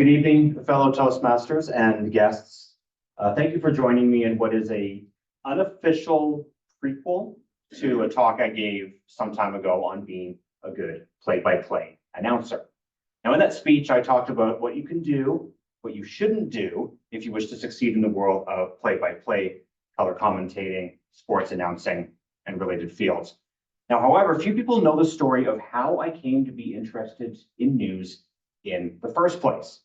Good evening, fellow Toastmasters and guests. Thank you for joining me in what is a unofficial prequel to a talk I gave some time ago on being a good play-by-play announcer. Now, in that speech, I talked about what you can do, what you shouldn't do if you wish to succeed in the world of play-by-play, color commentating, sports announcing, and related fields. Now, however, few people know the story of how I came to be interested in news in the first place.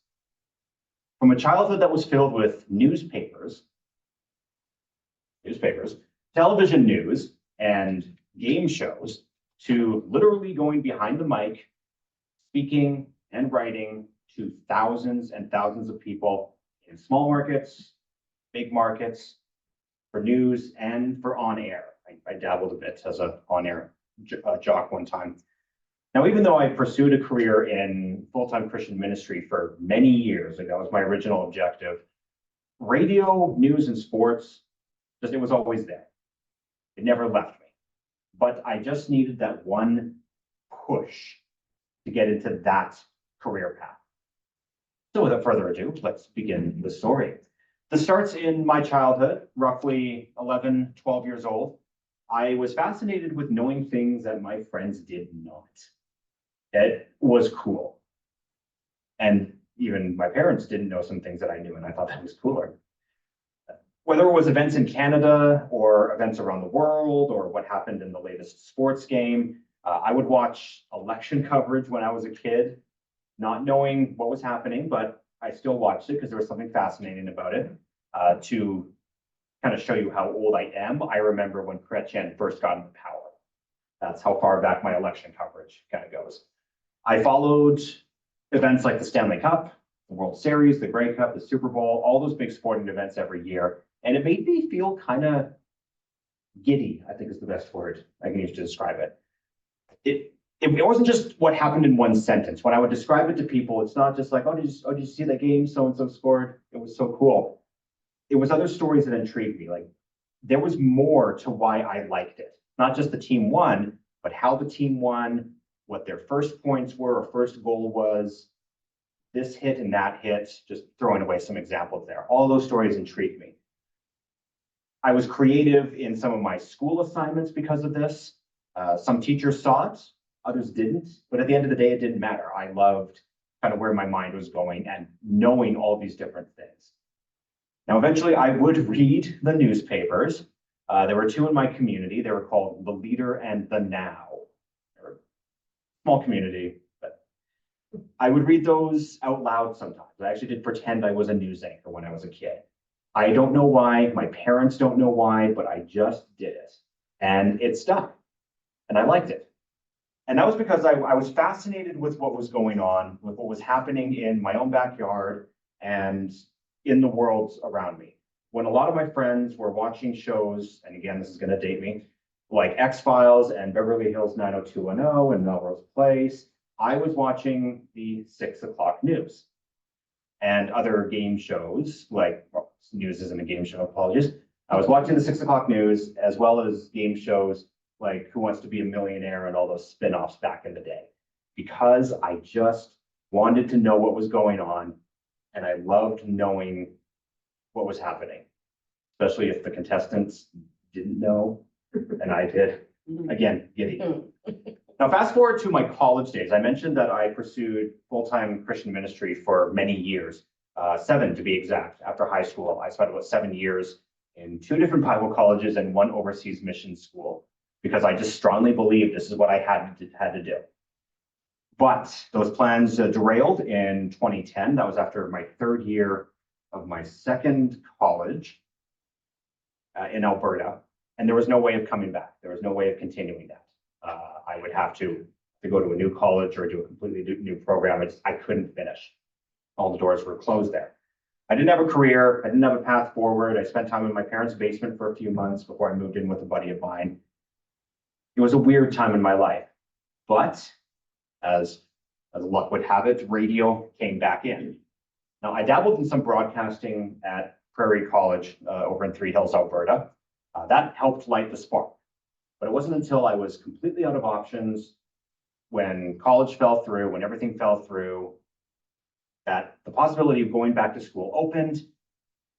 From a childhood that was filled with newspapers, television news, and game shows, to literally going behind the mic, speaking and writing to thousands and thousands of people in small markets, big markets, for news and for on-air. I dabbled a bit as an on-air jock one time. Now, even though I pursued a career in full-time Christian ministry for many years, like that was my original objective, radio, news, and sports, it was always there. It never left me. But I just needed that one push to get into that career path. So without further ado, let's begin the story. This starts in my childhood, roughly 11, 12 years old. I was fascinated with knowing things that my friends did not. It was cool. And even my parents didn't know some things that I knew, and I thought that was cooler. Whether it was events in Canada or events around the world or what happened in the latest sports game, I would watch election coverage when I was a kid, not knowing what was happening, but I still watched it because there was something fascinating about it. To kind of show you how old I am, I remember when Chrétien first got into power. That's how far back my election coverage kind of goes. I followed events like the Stanley Cup, the World Series, the Grey Cup, the Super Bowl, all those big sporting events every year. And it made me feel kind of giddy, I think is the best word I can use to describe it. It wasn't just what happened in one sentence. When I would describe it to people, it's not just like, did you see that game? So-and-so scored. It was so cool. It was other stories that intrigued me. Like there was more to why I liked it. Not just the team won, but how the team won, what their first points were or first goal was, this hit and that hit, just throwing away some examples there. All those stories intrigued me. I was creative in some of my school assignments because of this. Some teachers saw it, others didn't, but at the end of the day, it didn't matter. I loved kind of where my mind was going and knowing all these different things. Now, eventually I would read the newspapers. There were two in my community. They were called The Leader and The Now. They were a small community, but I would read those out loud sometimes. I actually did pretend I was a news anchor when I was a kid. I don't know why, my parents don't know why, but I just did it. And it stuck, and I liked it. And that was because I was fascinated with what was going on, with what was happening in my own backyard and in the world around me. When a lot of my friends were watching shows, and again, this is going to date me, like X-Files and Beverly Hills 90210 and Melrose Place, I was watching the 6 o'clock news and other game shows, like, well, news isn't a game show, apologies. I was watching the 6 o'clock news as well as game shows like Who Wants to Be a Millionaire and all those spin-offs back in the day, because I just wanted to know what was going on. And I loved knowing what was happening, especially if the contestants didn't know, and I did. Again, giddy. Now, fast forward to my college days. I mentioned that I pursued full-time Christian ministry for many years, 7 to be exact. After high school, I spent about 7 years in 2 different Bible colleges and 1 overseas mission school, because I just strongly believed this is what I had to do. But those plans derailed in 2010. That was after my 3rd year of my 2nd college in Alberta. And there was no way of coming back. There was no way of continuing that. I would have to go to a new college or do a completely new program. I couldn't finish. All the doors were closed there. I didn't have a career. I didn't have a path forward. I spent time in my parents' basement for a few months before I moved in with a buddy of mine. It was a weird time in my life, but as luck would have it, radio came back in. Now, I dabbled in some broadcasting at Prairie College over in Three Hills, Alberta. That helped light the spark. But it wasn't until I was completely out of options, when college fell through, when everything fell through, that the possibility of going back to school opened.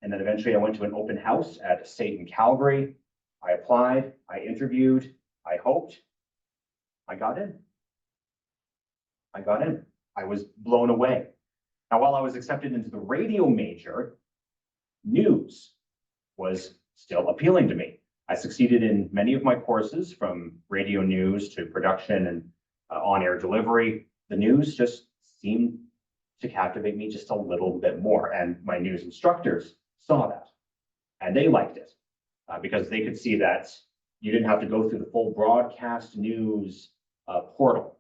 And then eventually I went to an open house at a state in Calgary. I applied, I interviewed, I hoped, I got in. I got in. I was blown away. Now, while I was accepted into the radio major, news was still appealing to me. I succeeded in many of my courses, from radio news to production and on-air delivery. The news just seemed to captivate me just a little bit more. And my news instructors saw that, and they liked it because they could see that you didn't have to go through the full broadcast news portal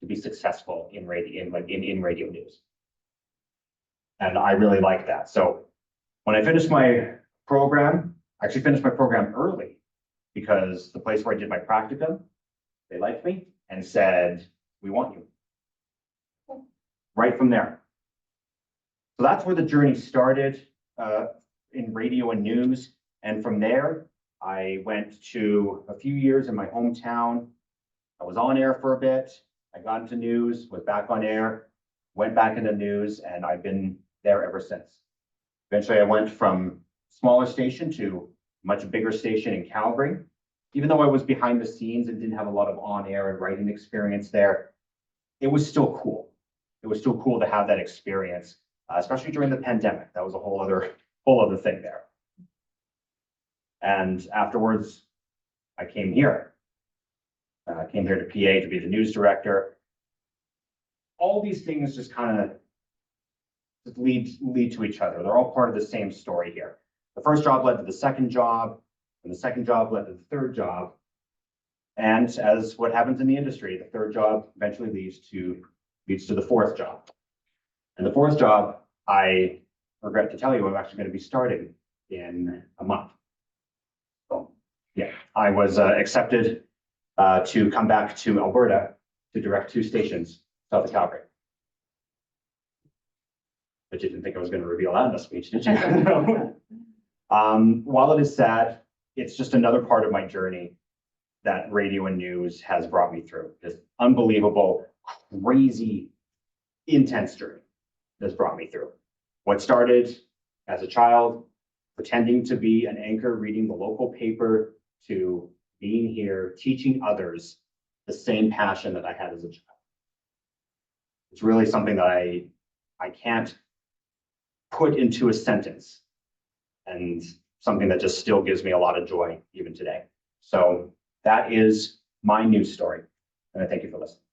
to be successful in radio, in radio news. And I really liked that. So when I finished my program, I actually finished my program early because the place where I did my practicum, they liked me and said, "We want you." Right from there. So that's where the journey started in radio and news. And from there, I went to a few years in my hometown. I was on air for a bit. I got into news, was back on air, went back into news, and I've been there ever since. Eventually, I went from smaller station to much bigger station in Calgary. Even though I was behind the scenes and didn't have a lot of on-air and writing experience there, it was still cool. It was still cool to have that experience, especially during the pandemic. That was a whole other thing there. And afterwards, I came here. I came here to PA to be the news director. All these things just kind of lead to each other. They're all part of the same story here. The first job led to the second job, and the second job led to the third job. And as what happens in the industry, the third job eventually leads to the fourth job. And the fourth job, I regret to tell you, I'm actually going to be starting in a month. So yeah, I was accepted to come back to Alberta to direct 2 stations south of Calgary. But you didn't think I was going to reveal that in the speech, did you? No. While it is sad, it's just another part of my journey that radio and news has brought me through. This unbelievable, crazy, intense journey has brought me through. What started as a child, pretending to be an anchor, reading the local paper, to being here, teaching others the same passion that I had as a child. It's really something that I can't put into a sentence, and something that just still gives me a lot of joy even today. So that is my news story, and I thank you for listening.